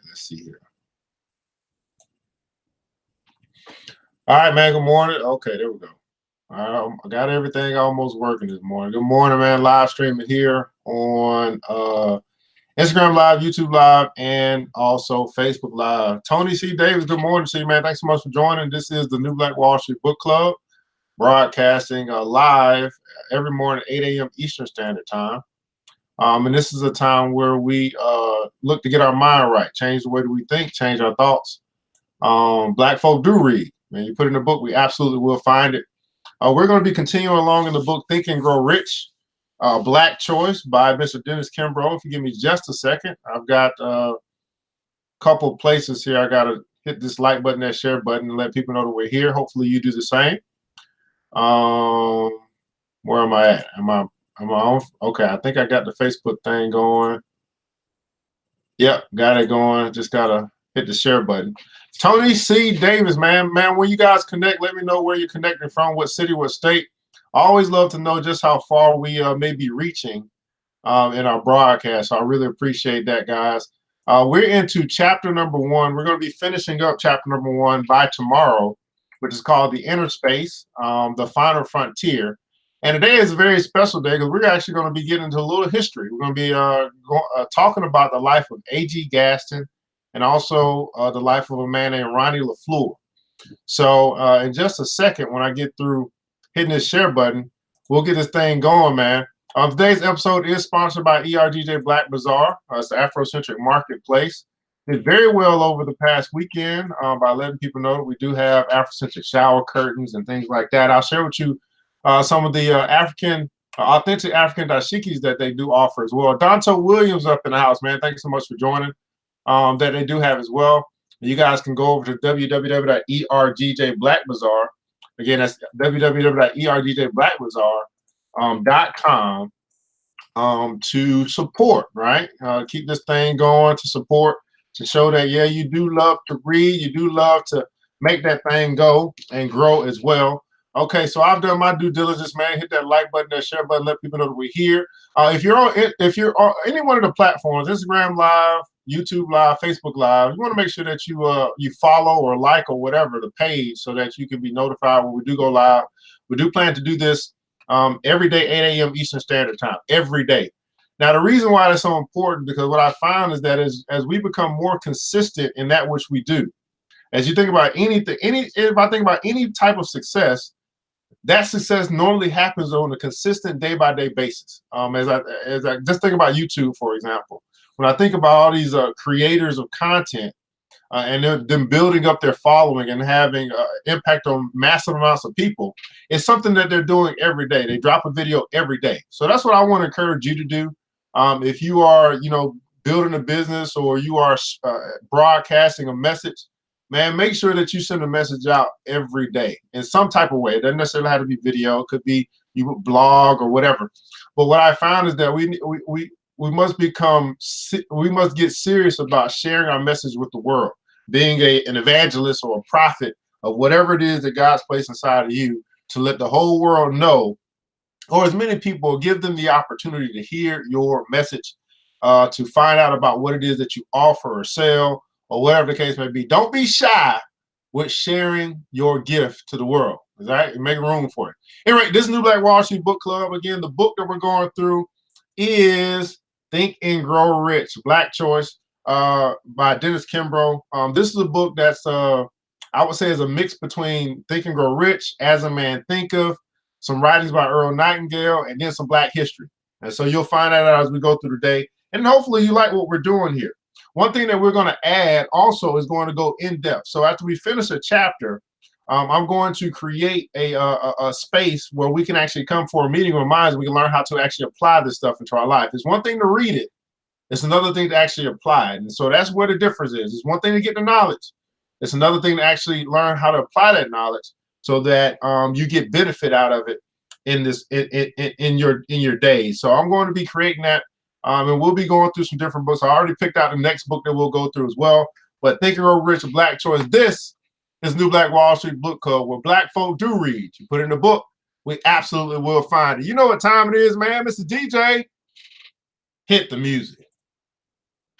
Let's see here. All right, man. Good morning. Okay, there we go. All right, I got everything almost working this morning. Good morning, man. Live streaming here on Instagram Live, YouTube Live, and also Facebook Live. Tony C. Davis, good morning to you, man. Thanks so much for joining. This is the New Black Wall Street Book Club, broadcasting live every morning at 8 a.m. Eastern Standard Time. And this is a time where we look to get our mind right, change the way that we think, change our thoughts. Black folk do read. Man, you put it in the book, we absolutely will find it. We're going to be continuing along in the book Think and Grow Rich, Black Choice by Mr. Dennis Kimbro. If you give me just a second, I've got a couple places here. I got to hit this like button, that share button, and let people know that we're here. Hopefully you do the same. Where am I at? Am I on? Okay, I think I got the Facebook thing going. Yep, got it going. Just got to hit the share button. Tony C. Davis, man, when you guys connect, let me know where you're connecting from, what city, what state. I always love to know just how far we may be reaching in our broadcast. So I really appreciate that, guys. We're into chapter number 1. We're going to be finishing up chapter number 1 by tomorrow, which is called The Inner Space, the Final Frontier. And today is a very special day because we're actually going to be getting into a little history. We're going to be talking about the life of A.G. Gaston, and also the life of a man named Ronnie Lefloure. So in just a second, when I get through hitting this share button, we'll get this thing going, man. Today's episode is sponsored by ERGJ Black Bazaar. It's the Afrocentric marketplace. Did very well over the past weekend by letting people know that we do have Afrocentric shower curtains and things like that. I'll share with you some of the authentic African dashikis that they do offer as well. Donto Williams up in the house, man. Thanks so much for joining. That they do have as well. You guys can go over to www.ergjblackbazaar. Again, that's www.ergjblackbazaar.com to support, right? Keep this thing going, to support, to show that, yeah, you do love to read. You do love to make that thing go and grow as well. Okay, so I've done my due diligence, man. Hit that like button, that share button, let people know that we're here. If you're on any one of the platforms, Instagram Live, YouTube Live, Facebook Live, you want to make sure that you follow or like or whatever the page so that you can be notified when we do go live. We do plan to do this every day, 8 a.m. Eastern Standard Time, every day. Now, the reason why that's so important, because what I found is that as we become more consistent in that which we do, as you think about anything, if I think about any type of success, that success normally happens on a consistent day-by-day basis. As I just think about YouTube, for example. When I think about all these creators of content and them building up their following and having impact on massive amounts of people, it's something that they're doing every day. They drop a video every day. So that's what I want to encourage you to do. If you are, building a business or you are broadcasting a message, man, make sure that you send a message out every day in some type of way. It doesn't necessarily have to be video. It could be you would blog or whatever. But what I found is that we must get serious about sharing our message with the world, being an evangelist or a prophet of whatever it is that God's placed inside of you, to let the whole world know, or as many people, give them the opportunity to hear your message, to find out about what it is that you offer or sell, or whatever the case may be. Don't be shy with sharing your gift to the world. All right? Make room for it. Anyway, this is New Black Wall Street Book Club. Again, the book that we're going through is Think and Grow Rich, Black Choice, by Dennis Kimbro. This is a book that's, I would say, is a mix between Think and Grow Rich, As a Man Thinketh, some writings by Earl Nightingale, and then some Black history. And so you'll find that out as we go through the day. And hopefully you like what we're doing here. One thing that we're going to add also is going to go in depth. So after we finish a chapter, I'm going to create a space where we can actually come for a meeting of minds. And we can learn how to actually apply this stuff into our life. It's one thing to read it. It's another thing to actually apply it. And so that's where the difference is. It's one thing to get the knowledge. It's another thing to actually learn how to apply that knowledge so that you get benefit out of it in your days. So I'm going to be creating that. And we'll be going through some different books. I already picked out the next book that we'll go through as well. But Think and Grow Rich, Black Choice. This is New Black Wall Street Book Club, where Black folk do read. You put it in the book, we absolutely will find it. You know what time it is, man. Mr. DJ, hit the music.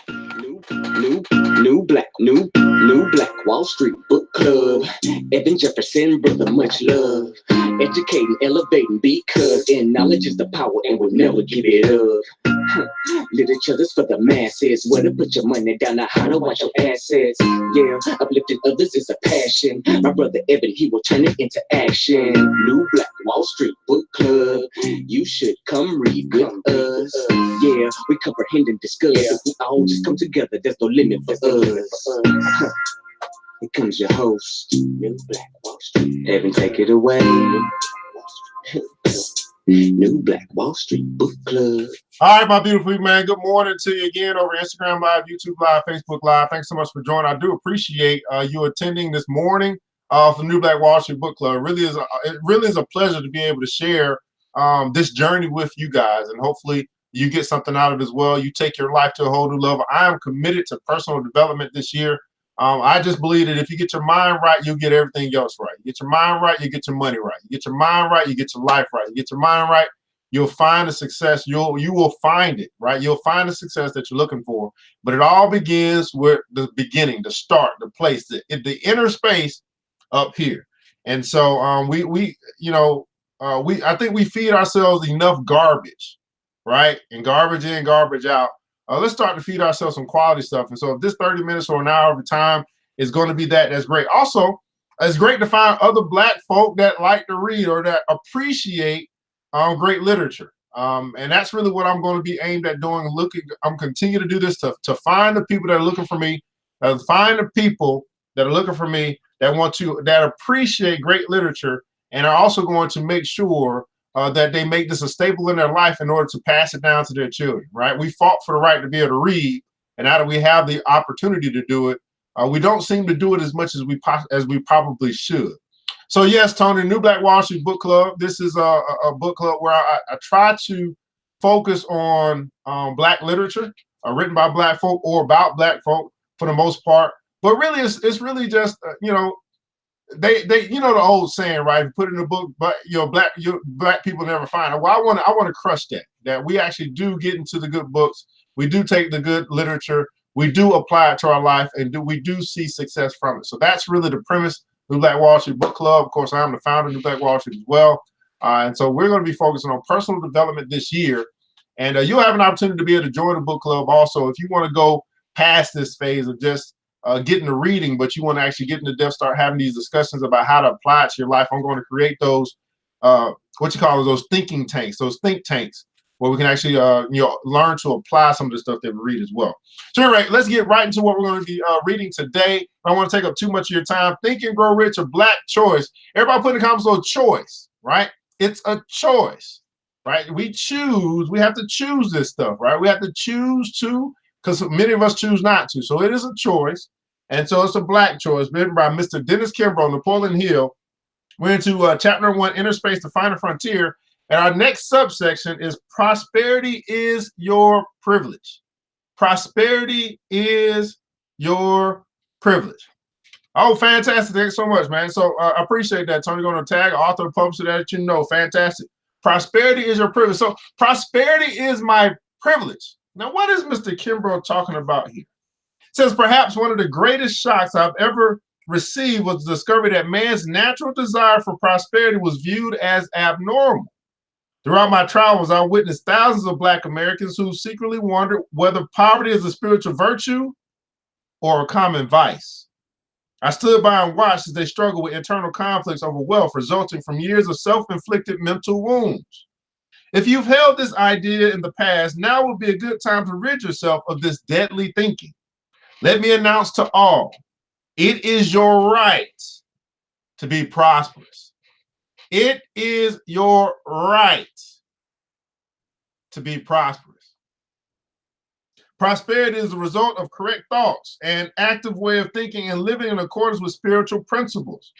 New New Black Wall Street Book Club. Evan Jefferson, brother, much love. Educating, elevating, because in knowledge is the power and we'll never give it up. Literature's for the masses. Where to put your money down, now how to watch your assets. Yeah, uplifting others is a passion. My brother Evan, he will turn it into action. New Black Wall Street Book Club. You should come read with us. Yeah, we comprehend and discuss. If we all just come together, there's no limit for us. Here comes your host, New Black Wall Street. Evan, take it away. New Black Wall Street Book Club. All right, my beautiful people, man. Good morning to you again over Instagram Live, YouTube Live, Facebook Live. Thanks so much for joining. I do appreciate you attending this morning for New Black Wall Street Book Club. It really is a pleasure to be able to share this journey with you guys, and hopefully you get something out of it as well. You take your life to a whole new level. I am committed to personal development this year. I just believe that if you get your mind right, you'll get everything else right. You get your mind right, you get your money right. You get your mind right, you get your life right. You get your mind right, you'll find the success. You will find it, right? You'll find the success that you're looking for. But it all begins with the beginning, the start, the place, the inner space up here. And so I think we feed ourselves enough garbage, right? And garbage in, garbage out. Let's start to feed ourselves some quality stuff. And so if this 30 minutes or an hour of time is going to be that's great. Also, it's great to find other Black folk that like to read or that appreciate great literature. And that's really what I'm going to be aimed at doing. I'm continue to do this to find the people that are looking for me, find the people that are looking for me that appreciate great literature and are also going to make sure that they make this a staple in their life in order to pass it down to their children, right? We fought for the right to be able to read, and now that we have the opportunity to do it, we don't seem to do it as much as we probably should. So yes, Tony, New Black Wall Street Book Club. This is a book club where I try to focus on Black literature written by Black folk or about Black folk for the most part. But really, it's really just they the old saying, right? If you put it in a book, but black people never find it. Well, I want to crush that we actually do get into the good books. We do take the good literature. We do apply it to our life, and we do see success from it. So that's really the premise. New Black Wall Street Book Club. Of course, I'm the founder of New Black Wall Street as well. And so we're going to be focusing on personal development this year. And you'll have an opportunity to be able to join the book club also if you want to go past this phase of just getting to reading, but you want to actually get into depth, start having these discussions about how to apply it to your life. I'm going to create those, those thinking tanks, those think tanks, where we can actually learn to apply some of the stuff that we read as well. So anyway, let's get right into what we're going to be reading today. I don't want to take up too much of your time. Think and Grow Rich, a Black choice. Everybody put in the comments on choice, right? It's a choice, right? We have to choose this stuff, right? We have to choose to, because many of us choose not to. So it is a choice. And so it's a Black choice written by Mr. Dennis Kimbro, Napolean Hill. We're into chapter 1, Inner Space to Find a Frontier. And our next subsection is prosperity is your privilege. Prosperity is your privilege. Oh, fantastic. Thanks so much, man. So I appreciate that. Tony, going to tag author, publisher, that fantastic. Prosperity is your privilege. So prosperity is my privilege. Now, what is Mr. Kimbro talking about here? It says, perhaps one of the greatest shocks I've ever received was the discovery that man's natural desire for prosperity was viewed as abnormal. Throughout my travels, I witnessed thousands of Black Americans who secretly wondered whether poverty is a spiritual virtue or a common vice. I stood by and watched as they struggled with internal conflicts over wealth resulting from years of self-inflicted mental wounds. If you've held this idea in the past, now would be a good time to rid yourself of this deadly thinking. Let me announce to all, it is your right to be prosperous. It is your right to be prosperous. Prosperity is the result of correct thoughts and active way of thinking and living in accordance with spiritual principles.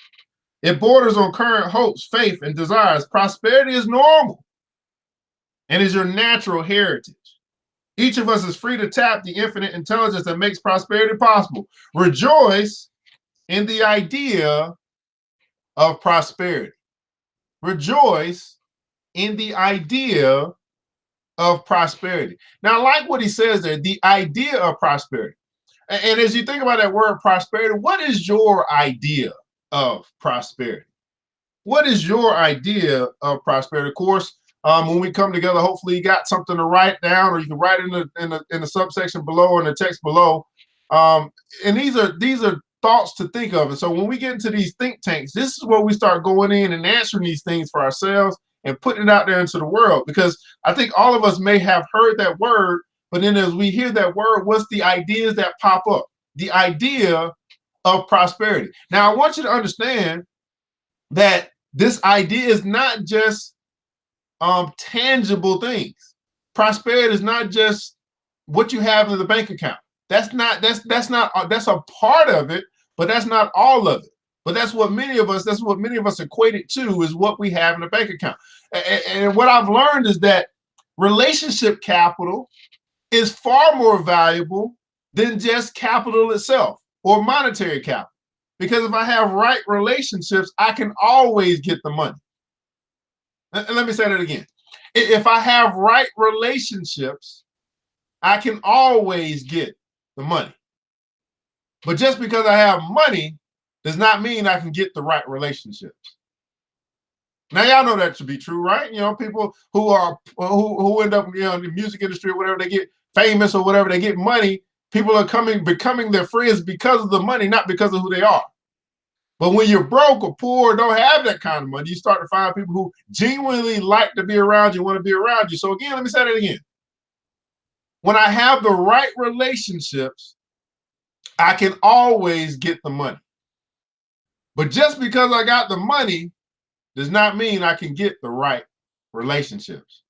It borders on current hopes, faith, and desires. Prosperity is normal and is your natural heritage. Each of us is free to tap the infinite intelligence that makes prosperity possible. Rejoice in the idea of prosperity. Rejoice in the idea of prosperity. Now, I like what he says there, the idea of prosperity. And as you think about that word prosperity, what is your idea of prosperity? What is your idea of prosperity? Of course, when we come together, hopefully you got something to write down, or you can write in the subsection below or in the text below. And these are thoughts to think of. And so when we get into these think tanks, this is where we start going in and answering these things for ourselves and putting it out there into the world. Because I think all of us may have heard that word, but then as we hear that word, what's the ideas that pop up? The idea of prosperity. Now, I want you to understand that this idea is not just tangible things. Prosperity is not just what you have in the bank account. That's a part of it, but that's not all of it. But that's what many of us equate it to, is what we have in the bank account. And what I've learned is that relationship capital is far more valuable than just capital itself or monetary capital. Because if I have right relationships, I can always get the money. And let me say that again. If I have right relationships, I can always get the money. But just because I have money does not mean I can get the right relationships. Now, y'all know that to be true, right? You know, people who end up, you know, in the music industry or whatever, they get famous or whatever, they get money. People are becoming their friends because of the money, not because of who they are. But when you're broke or poor, or don't have that kind of money, you start to find people who genuinely like to be around you, want to be around you. So again, let me say that again. When I have the right relationships, I can always get the money. But just because I got the money does not mean I can get the right relationships.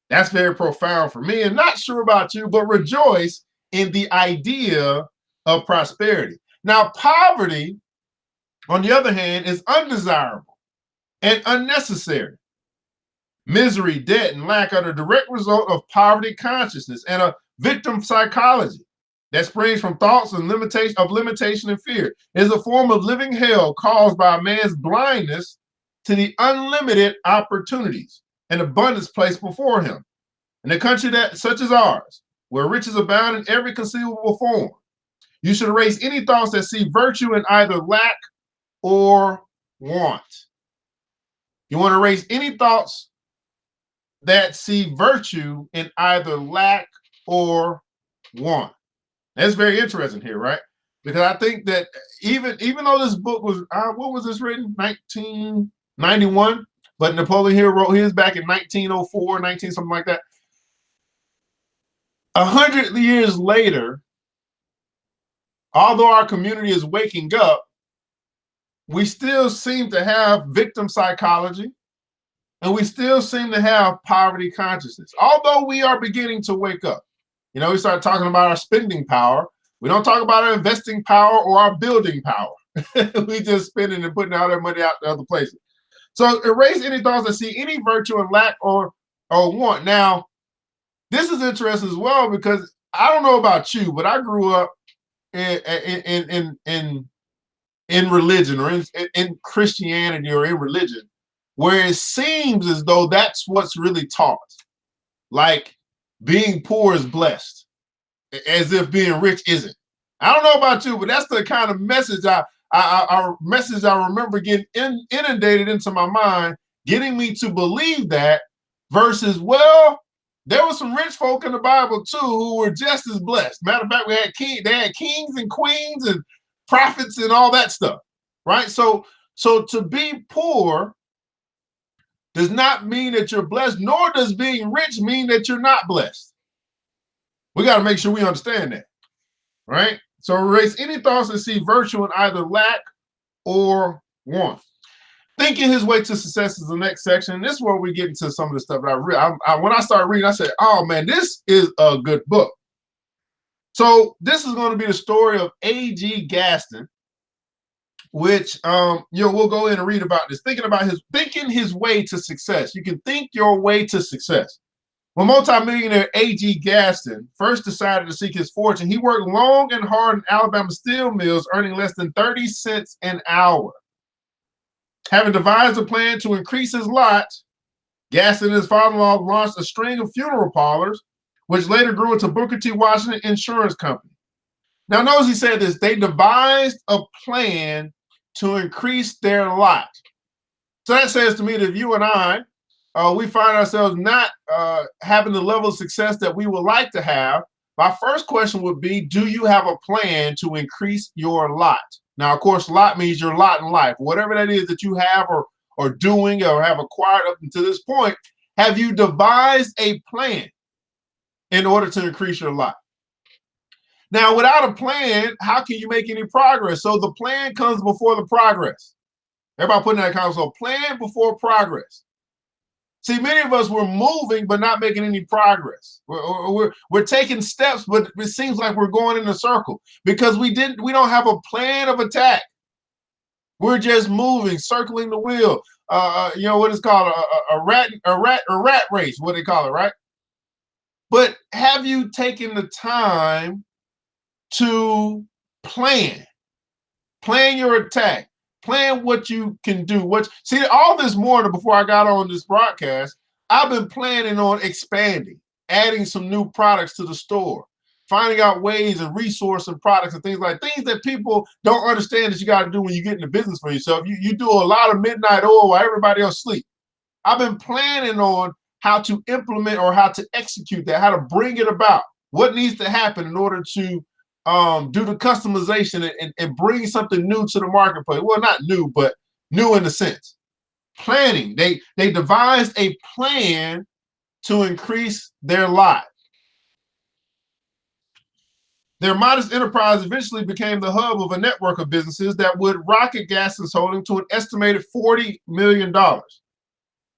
That's very profound for me, and not sure about you, but rejoice in the idea of prosperity. Now, poverty, on the other hand, is undesirable and unnecessary. Misery, debt, and lack are the direct result of poverty consciousness and a victim psychology that springs from thoughts of limitation and fear. It is a form of living hell caused by a man's blindness to the unlimited opportunities and abundance placed before him. In a country such as ours, where riches abound in every conceivable form, you should erase any thoughts that see virtue in either lack or want. You want to erase any thoughts that see virtue in either lack or want. That's very interesting here, right? Because I think that even though this book was, what was this written? 1991, but Napoleon Hill wrote his back in 1904, something like that. 100 years later, although our community is waking up, we still seem to have victim psychology, and we still seem to have poverty consciousness, although we are beginning to wake up. You know, we start talking about our spending power. We don't talk about our investing power or our building power. We just spending and putting all our money out to other places. So erase any thoughts that see any virtue in lack or want. Now, this is interesting as well, because I don't know about you, but I grew up in religion, or in Christianity, or in religion, where it seems as though that's what's really taught. Like being poor is blessed, as if being rich isn't. I don't know about you, but that's the kind of message I remember getting inundated into my mind, getting me to believe that, versus, well, there were some rich folk in the Bible too who were just as blessed. Matter of fact, they had kings and queens and prophets and all that stuff, right? So to be poor does not mean that you're blessed, nor does being rich mean that you're not blessed. We got to make sure we understand that, right? So erase any thoughts that see virtue in either lack or want. Thinking his way to success is the next section. This is where we get into some of the stuff that I read. When I started reading, I said, oh man, this is a good book. So this is going to be the story of A.G. Gaston, which we'll go in and read about this. Thinking his way to success. You can think your way to success. When multimillionaire A.G. Gaston first decided to seek his fortune, he worked long and hard in Alabama steel mills, earning less than 30 cents an hour. Having devised a plan to increase his lot, Gaston and his father-in-law launched a string of funeral parlors, which later grew into Booker T. Washington Insurance Company. Now, notice he said this, they devised a plan to increase their lot. So that says to me that if you and I, we find ourselves not having the level of success that we would like to have, my first question would be, do you have a plan to increase your lot? Now, of course, lot means your lot in life. Whatever that is that you have or doing or have acquired up until this point, have you devised a plan in order to increase your lot? Now, without a plan, how can you make any progress? So the plan comes before the progress. Everybody putting that comment, so plan before progress. See, many of us were moving, but not making any progress. We're taking steps, but it seems like we're going in a circle because we don't have a plan of attack. We're just moving, circling the wheel. You know what it's called, a rat race, what they call it, right? But have you taken the time to plan your attack? Plan what you can do. See, all this morning before I got on this broadcast, I've been planning on expanding, adding some new products to the store, finding out ways and resource and products and things that people don't understand that you got to do when you get into business for yourself. You do a lot of midnight oil while everybody else sleep. I've been planning on how to implement or how to execute that, how to bring it about, what needs to happen in order to do the customization and bring something new to the marketplace. Well, not new, but new in a sense. Planning. They devised a plan to increase their lot. Their modest enterprise eventually became the hub of a network of businesses that would rocket Gaston's holding to an estimated $40 million.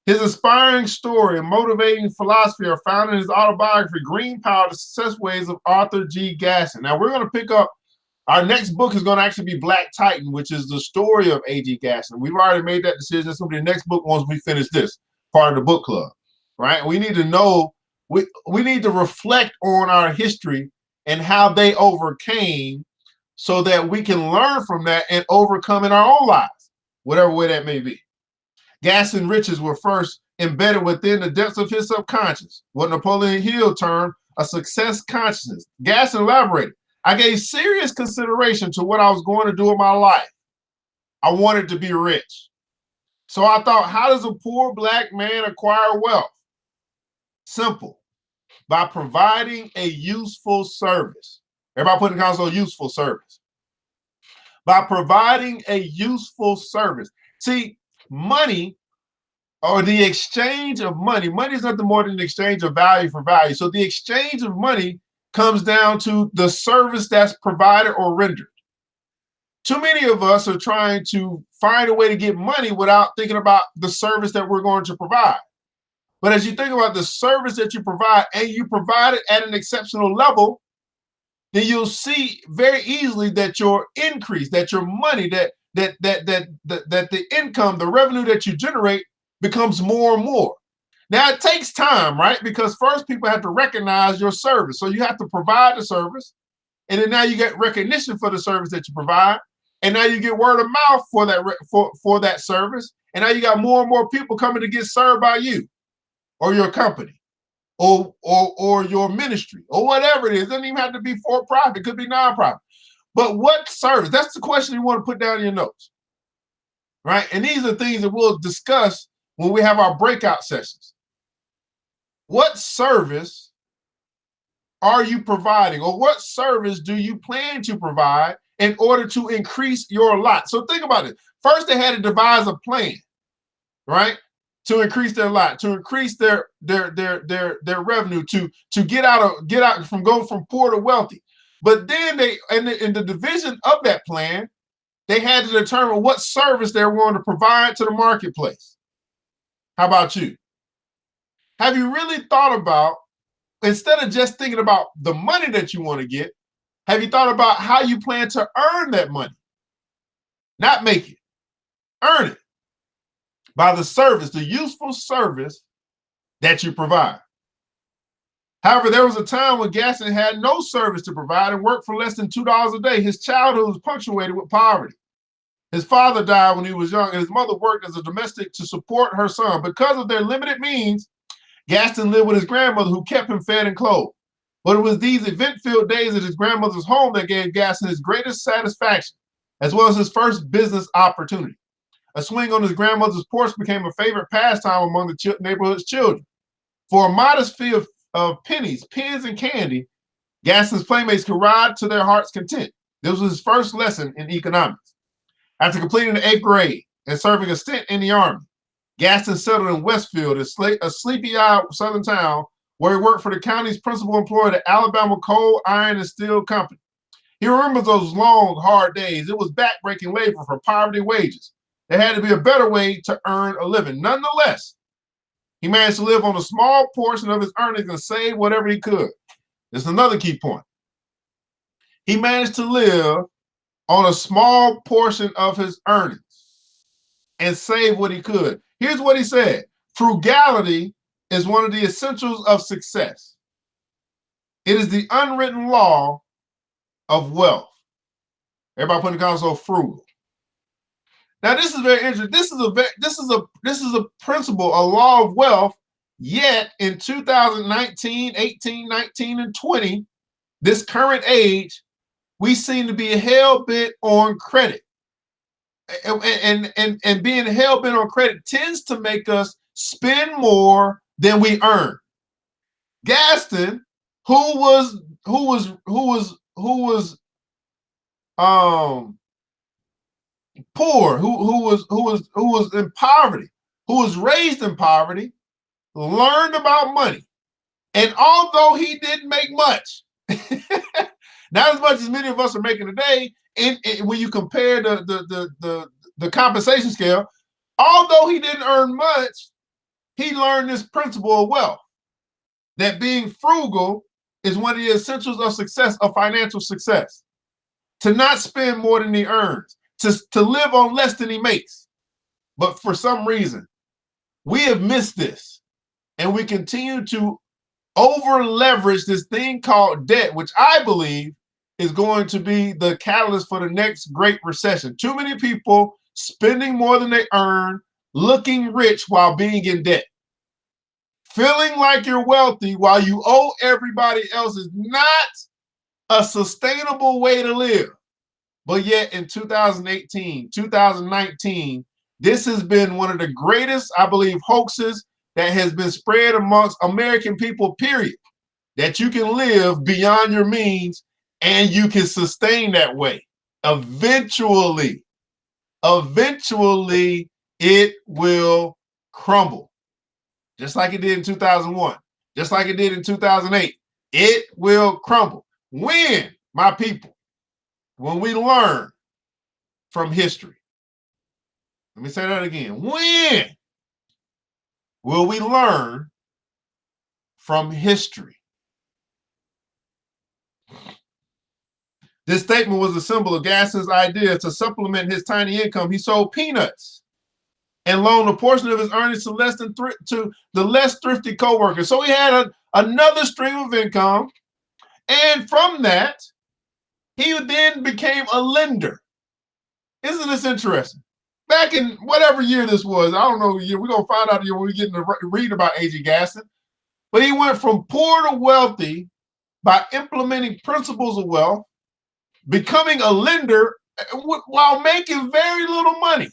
His inspiring story and motivating philosophy are found in his autobiography, Green Power, The Success Ways of Arthur G. Gaston. Now, we're going to pick up, our next book is going to actually be Black Titan, which is the story of A.G. Gaston. We've already made that decision. It's going to be the next book once we finish this part of the book club, right? We need to know, we need to reflect on our history and how they overcame so that we can learn from that and overcome in our own lives, whatever way that may be. Gaston riches were first embedded within the depths of his subconscious, what Napoleon Hill termed a success consciousness. Gaston elaborated, I gave serious consideration to what I was going to do in my life. I wanted to be rich. So I thought, how does a poor Black man acquire wealth? Simple, by providing a useful service. Everybody put in the console, useful service. By providing a useful service. See, money, or the exchange of money is nothing more than the exchange of value for value. So the exchange of money comes down to the service that's provided or rendered. Too many of us are trying to find a way to get money without thinking about the service that we're going to provide. But as you think about the service that you provide and you provide it at an exceptional level, then you'll see very easily that your increase, that your money, that the income, the revenue that you generate becomes more and more. Now it takes time, right? Because first people have to recognize your service. So you have to provide the service, and then now you get recognition for the service that you provide, and now you get word of mouth for that service, and now you got more and more people coming to get served by you or your company or your ministry or whatever it is. It doesn't even have to be for profit, it could be nonprofit. But what service? That's the question you want to put down in your notes, right? And these are things that we'll discuss when we have our breakout sessions. What service are you providing, or what service do you plan to provide in order to increase your lot? So think about it. First, they had to devise a plan, right, to increase their lot, to increase their revenue, to get out from going from poor to wealthy. But then in the division of that plan, they had to determine what service they were going to provide to the marketplace. How about you? Have you really thought about, instead of just thinking about the money that you want to get, have you thought about how you plan to earn that money? Not make it, earn it by the service, the useful service that you provide. However, there was a time when Gaston had no service to provide and worked for less than $2 a day. His childhood was punctuated with poverty. His father died when he was young, and his mother worked as a domestic to support her son. Because of their limited means, Gaston lived with his grandmother, who kept him fed and clothed. But it was these event-filled days at his grandmother's home that gave Gaston his greatest satisfaction, as well as his first business opportunity. A swing on his grandmother's porch became a favorite pastime among the neighborhood's children. For a modest fee of pennies, pins, and candy, Gaston's playmates could ride to their heart's content. This was his first lesson in economics. After completing the 8th grade and serving a stint in the Army, Gaston settled in Westfield, a sleepy-eyed southern town where he worked for the county's principal employer, the Alabama Coal, Iron, and Steel Company. He remembers those long, hard days. It was backbreaking labor for poverty wages. There had to be a better way to earn a living. Nonetheless, he managed to live on a small portion of his earnings and save whatever he could. This is another key point. He managed to live on a small portion of his earnings and save what he could. Here's what he said. Frugality is one of the essentials of success. It is the unwritten law of wealth. Everybody put in the comments, so frugal. Now this is very interesting. This is a principle, a law of wealth. Yet in 2019, 18, 19, and 20, this current age, we seem to be hell-bent on credit. And being hell-bent on credit tends to make us spend more than we earn. Gaston, who was poor, who was in poverty, who was raised in poverty, learned about money. And although he didn't make much, not as much as many of us are making today, and when you compare the compensation scale, although he didn't earn much, he learned this principle of wealth, that being frugal is one of the essentials of success, of financial success. To not spend more than he earns, to live on less than he makes. But for some reason, we have missed this, and we continue to over leverage this thing called debt, which I believe is going to be the catalyst for the next great recession. Too many people spending more than they earn, looking rich while being in debt. Feeling like you're wealthy while you owe everybody else is not a sustainable way to live. But yet in 2018, 2019, this has been one of the greatest, I believe, hoaxes that has been spread amongst American people, period. That you can live beyond your means and you can sustain that way. Eventually it will crumble. Just like it did in 2001, just like it did in 2008. It will crumble. When, my people? When we learn from history. Let me say that again. When will we learn from history? This statement was a symbol of Gaston's idea to supplement his tiny income. He sold peanuts and loaned a portion of his earnings to the less thrifty co-workers. So he had another stream of income, and from that, he then became a lender. Isn't this interesting? Back in whatever year this was, I don't know the year. We're going to find out the year when we get to read about A.G. Gaston. But he went from poor to wealthy by implementing principles of wealth, becoming a lender while making very little money.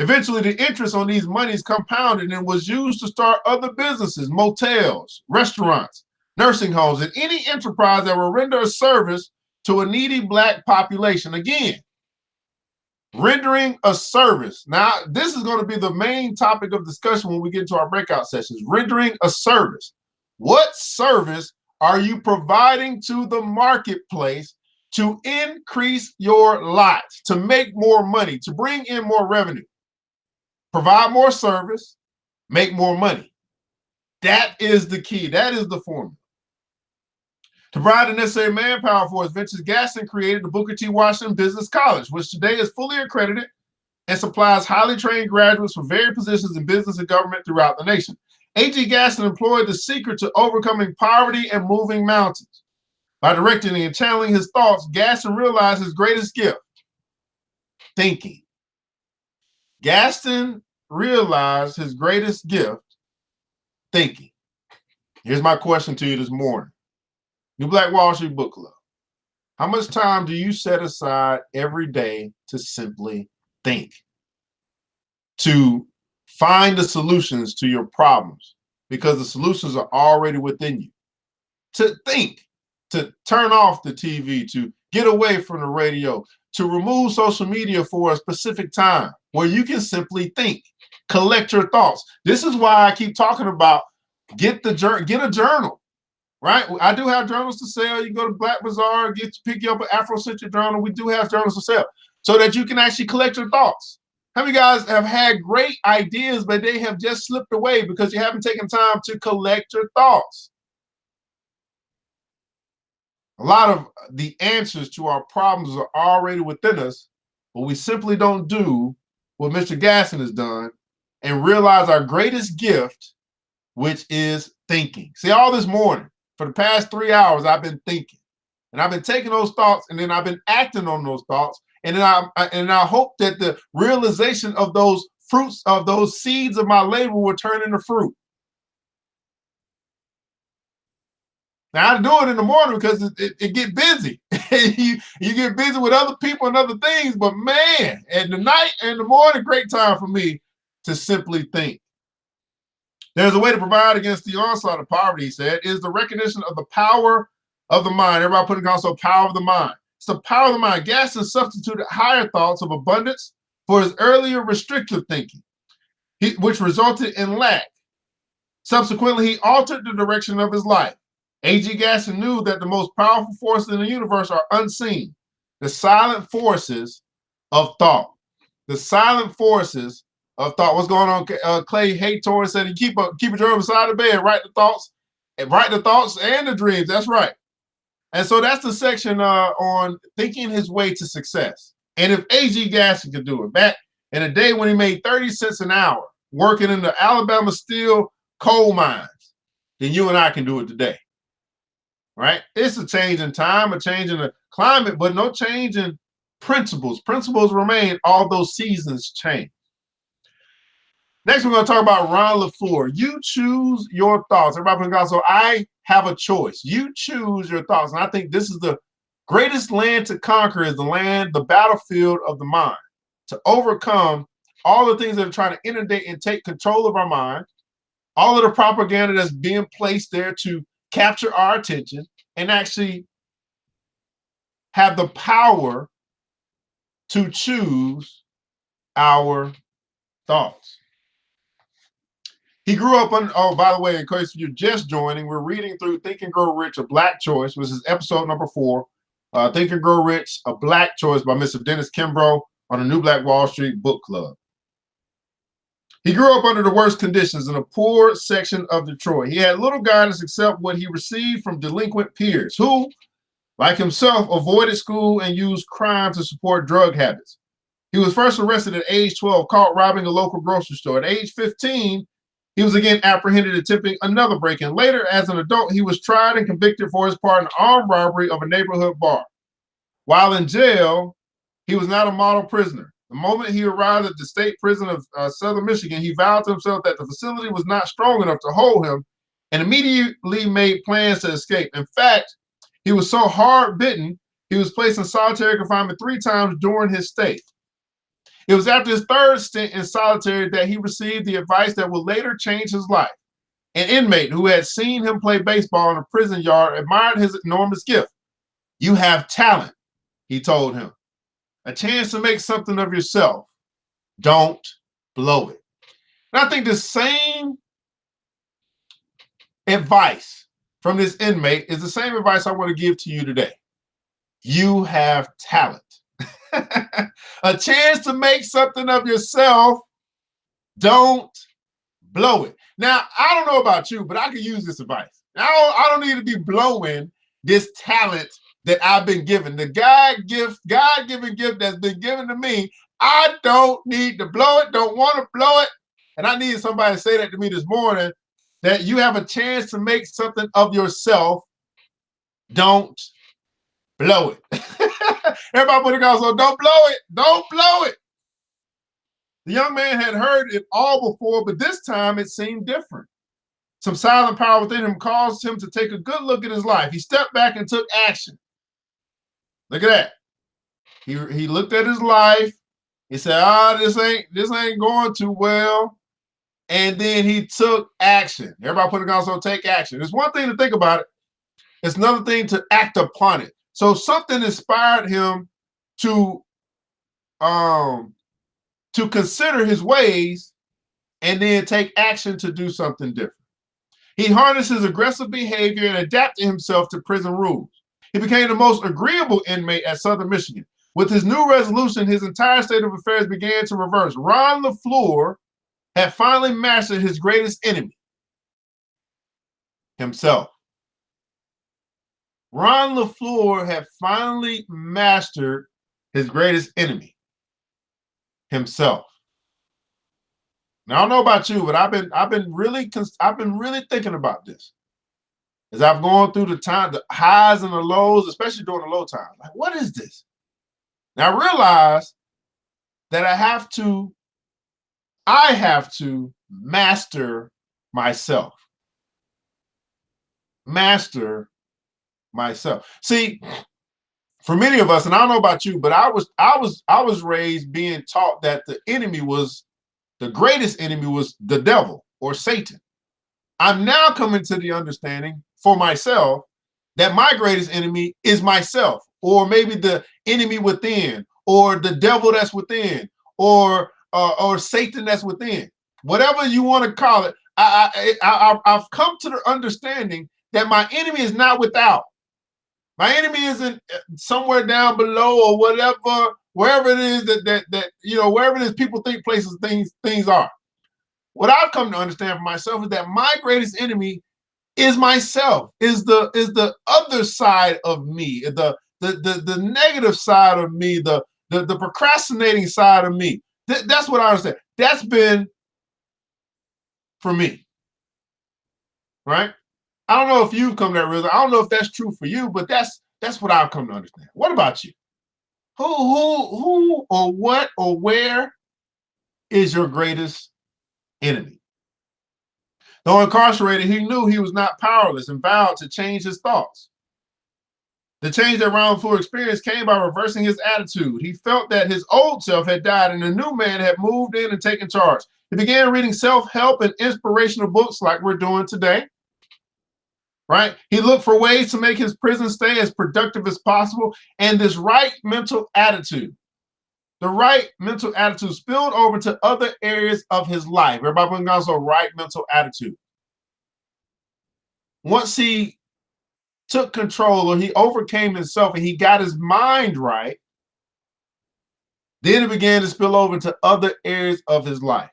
Eventually, the interest on these monies compounded and was used to start other businesses, motels, restaurants, nursing homes, and any enterprise that will render a service to a needy Black population. Again, rendering a service. Now, this is going to be the main topic of discussion when we get into our breakout sessions. Rendering a service. What service are you providing to the marketplace to increase your lot, to make more money, to bring in more revenue? Provide more service, make more money. That is the key. That is the formula. To provide the necessary manpower for his ventures, Gaston created the Booker T. Washington Business College, which today is fully accredited and supplies highly trained graduates for various positions in business and government throughout the nation. A.G. Gaston employed the secret to overcoming poverty and moving mountains. By directing and channeling his thoughts, Gaston realized his greatest gift, thinking. Gaston realized his greatest gift, thinking. Here's my question to you this morning. New Black Wall Street Book Club. How much time do you set aside every day to simply think? To find the solutions to your problems, because the solutions are already within you. To think, to turn off the TV, to get away from the radio, to remove social media for a specific time where you can simply think, collect your thoughts. This is why I keep talking about get a journal, right? I do have journals to sell. You can go to Black Bazaar, pick you up an Afrocentric journal. We do have journals to sell so that you can actually collect your thoughts. How many guys have had great ideas, but they have just slipped away because you haven't taken time to collect your thoughts? A lot of the answers to our problems are already within us, but we simply don't do what Mr. Gaston has done and realize our greatest gift, which is thinking. See, all this morning, for the past 3 hours, I've been thinking. And I've been taking those thoughts, and then I've been acting on those thoughts. And then I hope that the realization of those fruits, of those seeds of my labor, will turn into fruit. Now, I do it in the morning because it get busy. you get busy with other people and other things, but man, at the night and the morning, great time for me to simply think. There's a way to provide against the onslaught of poverty, he said, is the recognition of the power of the mind. Everybody put it also power of the mind. It's the power of the mind. Gaston substituted higher thoughts of abundance for his earlier restrictive thinking, which resulted in lack. Subsequently, he altered the direction of his life. A.G. Gaston knew that the most powerful forces in the universe are unseen, the silent forces of thought. The silent forces of thought. What's going on? Clay Haytor said, "You keep a journal beside the bed, write the thoughts and the dreams." That's right. And so that's the section on thinking his way to success. And if A.G. Gaston could do it back in a day when he made 30 cents an hour working in the Alabama steel coal mines, then you and I can do it today. Right? It's a change in time, a change in the climate, but no change in principles. Principles remain, although seasons change. Next, we're going to talk about Ron Lefloure. You choose your thoughts. Everybody put it. So I have a choice. You choose your thoughts. And I think this is the greatest land to conquer, is the battlefield of the mind. To overcome all the things that are trying to inundate and take control of our mind, all of the propaganda that's being placed there to capture our attention, and actually have the power to choose our thoughts. He grew up on, oh, by the way, in case you're just joining, we're reading through Think and Grow Rich, A Black Choice, which is episode number 4. Think and Grow Rich, A Black Choice by Mr. Dennis Kimbro on the New Black Wall Street Book Club. He grew up under the worst conditions in a poor section of Detroit. He had little guidance except what he received from delinquent peers who, like himself, avoided school and used crime to support drug habits. He was first arrested at age 12, caught robbing a local grocery store. At age 15, he was again apprehended attempting another break-in. Later, as an adult, he was tried and convicted for his part in armed robbery of a neighborhood bar. While in jail, he was not a model prisoner. The moment he arrived at the state prison of Southern Michigan, he vowed to himself that the facility was not strong enough to hold him and immediately made plans to escape. In fact, he was so hard-bitten, he was placed in solitary confinement 3 times during his stay. It was after his 3rd stint in solitary that he received the advice that would later change his life. An inmate who had seen him play baseball in a prison yard admired his enormous gift. "You have talent," he told him. "A chance to make something of yourself. Don't blow it." And I think the same advice from this inmate is the same advice I want to give to you today. You have talent. A chance to make something of yourself. Don't blow it. Now, I don't know about you, but I can use this advice. I don't need to be blowing this talent that I've been given. The God-given gift that's been given to me, I don't need to blow it, don't want to blow it. And I needed somebody to say that to me this morning, that you have a chance to make something of yourself. Don't blow it. Everybody put it on, so don't blow it. Don't blow it. The young man had heard it all before, but this time it seemed different. some silent power within him caused him to take a good look at his life. He stepped back and took action. Look at that. He looked at his life. He said, this ain't going too well. And then he took action. Everybody put it on, so take action. It's one thing to think about it. It's another thing to act upon it. So something inspired him to consider his ways and then take action to do something different. He harnessed his aggressive behavior and adapted himself to prison rules. He became the most agreeable inmate at Southern Michigan. With his new resolution, his entire state of affairs began to reverse. Ron Lefloure had finally mastered his greatest enemy, himself. Ron Lefloure had finally mastered his greatest enemy, himself. Now, I don't know about you, but I've been really thinking about this as I've gone through the highs and the lows, especially during the low times. Like, what is this? Now I realize that I have to master myself. Master myself. See, for many of us, and I don't know about you, but I was raised being taught that the greatest enemy was the devil or Satan. I'm now coming to the understanding for myself that my greatest enemy is myself, or maybe the enemy within, or the devil that's within, or Satan that's within. Whatever you want to call it, I've come to the understanding that my enemy is not without. My enemy isn't somewhere down below or whatever, wherever it is that wherever it is people think places things are. What I've come to understand for myself is that my greatest enemy is myself, is the other side of me, the negative side of me, the procrastinating side of me. That's what I understand. That's been for me, right? I don't know if you've come to that realization. I don't know if that's true for you, but that's what I've come to understand. What about you? Who or what or where is your greatest enemy? Though incarcerated, he knew he was not powerless and vowed to change his thoughts. The change that Ron Lefloure experienced came by reversing his attitude. He felt that his old self had died and a new man had moved in and taken charge. He began reading self-help and inspirational books like we're doing today. Right? He looked for ways to make his prison stay as productive as possible. And this right mental attitude, the right mental attitude spilled over to other areas of his life. Everybody putting down, so right mental attitude. Once he took control, or he overcame himself and he got his mind right, then it began to spill over to other areas of his life.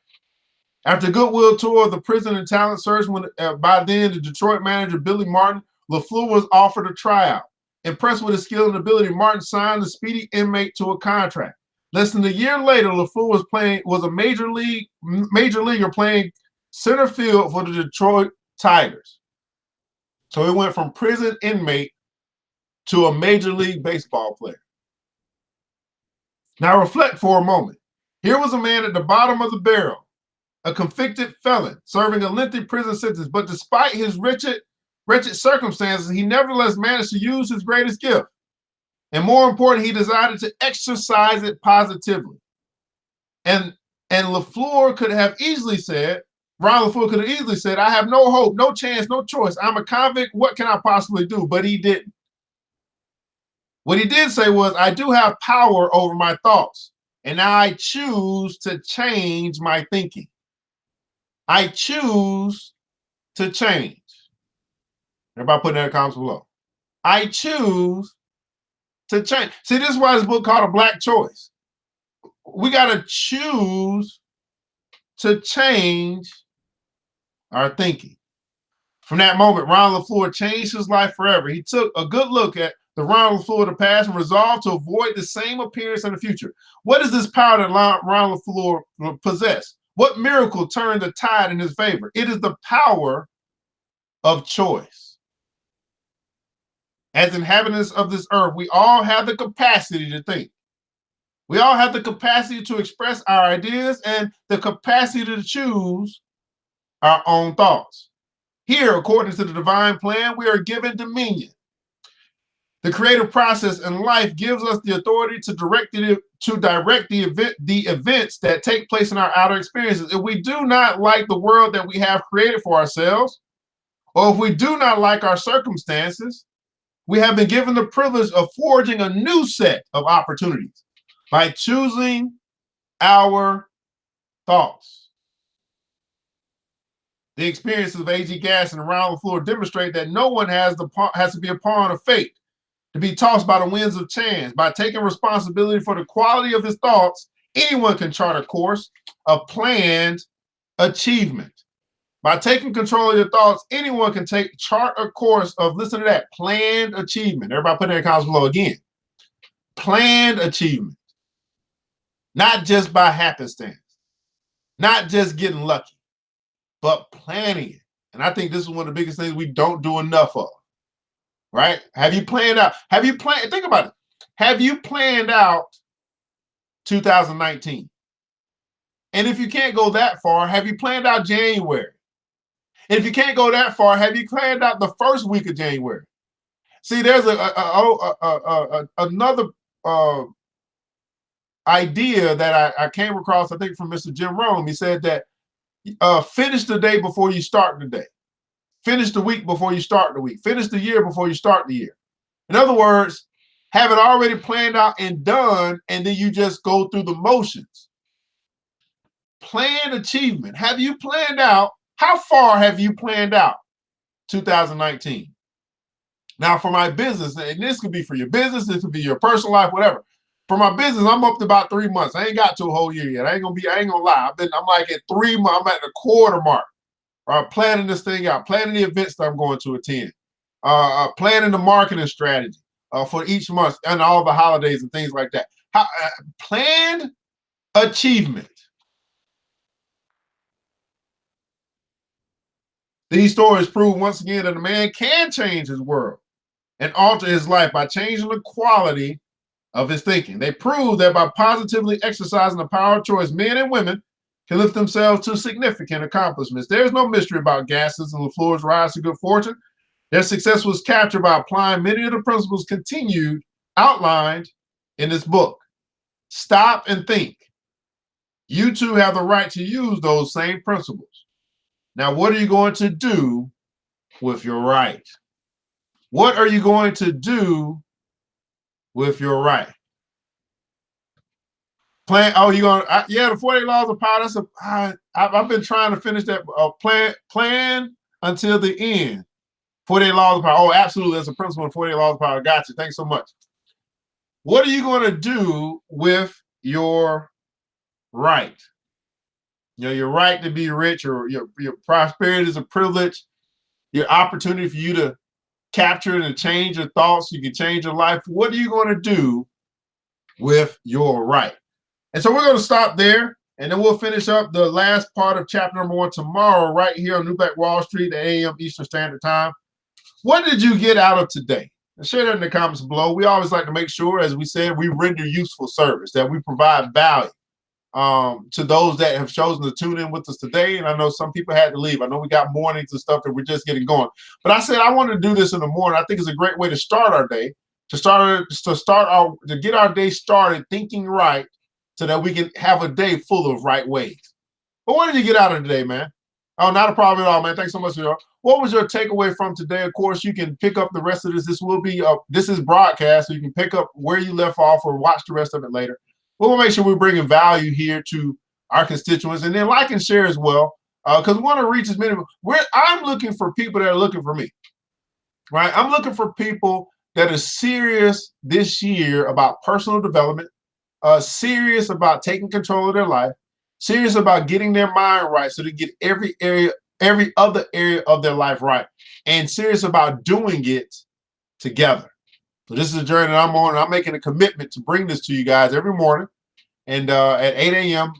After a goodwill tour of the prison and talent search, by then the Detroit manager Billy Martin, Lefloure was offered a tryout. Impressed with his skill and ability, Martin signed the speedy inmate to a contract. Less than a year later, Lefloure was a major leaguer playing center field for the Detroit Tigers. So he went from prison inmate to a major league baseball player. Now reflect for a moment. Here was a man at the bottom of the barrel, a convicted felon serving a lengthy prison sentence, but despite his wretched circumstances, he nevertheless managed to use his greatest gift. And more important, he decided to exercise it positively. And Lefloure could have easily said, Ron Lefloure could have easily said, I have no hope, no chance, no choice. I'm a convict. What can I possibly do? But he didn't. What he did say was, I do have power over my thoughts, and I choose to change my thinking. I choose to change. Everybody put that in the comments below. I choose to change. See, this is why this book called A Black Choice. We got to choose to change our thinking. From that moment, Ron Lefloure changed his life forever. He took a good look at the Ron Lefloure of the past and resolved to avoid the same appearance in the future. What is this power that Ron Lefloure possessed? What miracle turned the tide in his favor? It is the power of choice. As inhabitants of this earth, we all have the capacity to think. We all have the capacity to express our ideas and the capacity to choose our own thoughts. Here, according to the divine plan, we are given dominion. The creative process in life gives us the authority to direct the events that take place in our outer experiences. If we do not like the world that we have created for ourselves, or if we do not like our circumstances, we have been given the privilege of forging a new set of opportunities by choosing our thoughts. The experiences of A.G. Gaston and Lefloure demonstrate that no one has to be a pawn of fate, to be tossed by the winds of chance. By taking responsibility for the quality of his thoughts, anyone can chart a course of planned achievement. By taking control of your thoughts, anyone can chart a course of, listen to that, planned achievement. Everybody put that in the comments below again. Planned achievement. Not just by happenstance. Not just getting lucky, but planning it. And I think this is one of the biggest things we don't do enough of. Right? Have you planned out? Think about it. Have you planned out 2019? And if you can't go that far, have you planned out January? And if you can't go that far, have you planned out the first week of January? See, there's another idea that I came across, I think from Mr. Jim Rome. He said that finish the day before you start the day. Finish the week before you start the week. Finish the year before you start the year. In other words, have it already planned out and done, and then you just go through the motions. Planned achievement. Have you planned out? How far have you planned out 2019? Now, for my business, and this could be for your business, this could be your personal life, whatever. For my business, I'm up to about 3 months. I ain't got to a whole year yet. I ain't gonna lie. I'm like at 3 months. I'm at the quarter mark. Planning this thing out, planning the events that I'm going to attend, planning the marketing strategy for each month and all the holidays and things like that. Planned achievement. These stories prove once again that a man can change his world and alter his life by changing the quality of his thinking. They prove that by positively exercising the power of choice, men and women can lift themselves to significant accomplishments. There's no mystery about Gaston's and Lefloure's rise to good fortune. Their success was captured by applying many of the principles outlined in this book. Stop and think. You too have the right to use those same principles. Now, what are you going to do with your right? What are you going to do with your right? Plan. Oh, you're gonna? Yeah, the 48 laws of power. I've been trying to finish that plan until the end. 48 laws of power. Oh, absolutely. That's a principle in 48 laws of power. Got you. Thanks so much. What are you going to do with your right? You know, your right to be rich, or your prosperity is a privilege. Your opportunity for you to capture and change your thoughts. You can change your life. What are you going to do with your right? And so we're going to stop there, and then we'll finish up the last part of chapter number 1 tomorrow, right here on New Black Wall Street at 8 a.m. Eastern Standard Time. What did you get out of today? And share that in the comments below. We always like to make sure, as we said, we render useful service, that we provide value to those that have chosen to tune in with us today. And I know some people had to leave. I know we got mornings and stuff that we're just getting going. But I said I wanted to do this in the morning. I think it's a great way to start our day, to get our day started thinking right, so that we can have a day full of right ways. But what did you get out of today, man? Oh, not a problem at all, man. Thanks so much. What was your takeaway from today? Of course, you can pick up the rest of this. This is broadcast, so you can pick up where you left off or watch the rest of it later. We'll make sure we're bringing value here to our constituents, and then like and share as well, because we want to reach as many. I'm looking for people that are looking for me, right? I'm looking for people that are serious this year about personal development, serious about taking control of their life, serious about getting their mind right so they get every other area of their life right, and serious about doing it together. So this is a journey that I'm on, and I'm making a commitment to bring this to you guys every morning, and at 8 a.m.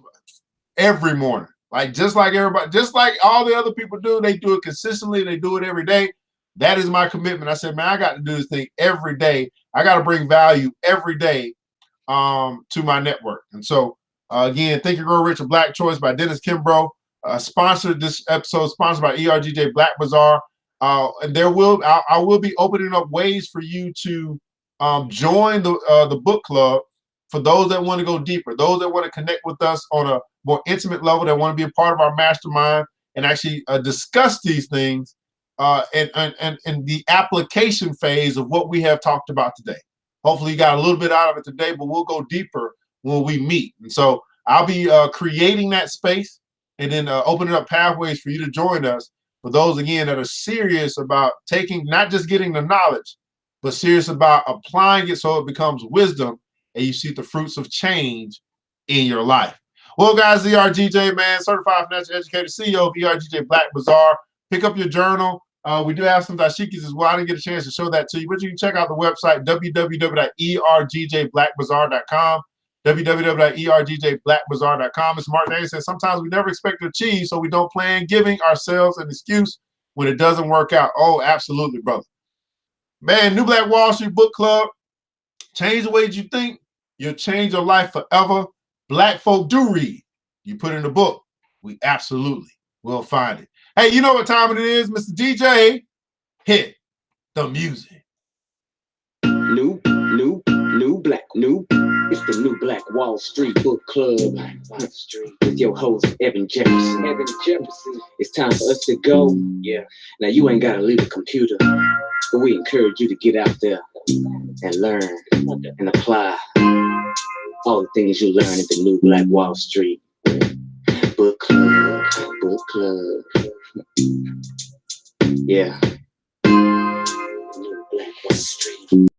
every morning. Just like everybody, just like all the other people do, they do it consistently, they do it every day. That is my commitment. I said, man, I got to do this thing every day. I got to bring value every day to my network. And so again, Think and Grow Rich, A Black Choice by Dennis Kimbro. sponsored this episode, sponsored by ERGJ Black Bazaar. And I will be opening up ways for you to join the book club for those that want to go deeper, those that want to connect with us on a more intimate level, that want to be a part of our mastermind and actually discuss these things and the application phase of what we have talked about today. Hopefully you got a little bit out of it today, but we'll go deeper when we meet. And so I'll be creating that space and then opening up pathways for you to join us, for those, again, that are serious about not just getting the knowledge, but serious about applying it so it becomes wisdom and you see the fruits of change in your life. Well, guys, ERGJ, man, certified financial educator, CEO of ERGJ Black Bazaar. Pick up your journal. We do have some dashikis as well. I didn't get a chance to show that to you, but you can check out the website, www.ergjblackbazaar.com, www.ergjblackbazaar.com. Mr. Mark Davis says, sometimes we never expect to achieve, so we don't plan giving ourselves an excuse when it doesn't work out. Oh, absolutely, brother. Man, New Black Wall Street Book Club. Change the way you think. You'll change your life forever. Black folk do read. You put in the book, we absolutely will find it. Hey, you know what time it is, Mr. DJ? Hit the music. New black. It's the New Black Wall Street Book Club with your host, Evan Jefferson. It's time for us to go. Yeah. Now, you ain't got to leave the computer, but we encourage you to get out there and learn and apply all the things you learn at the New Black Wall Street Book Club. Yeah. New Black Wall Street.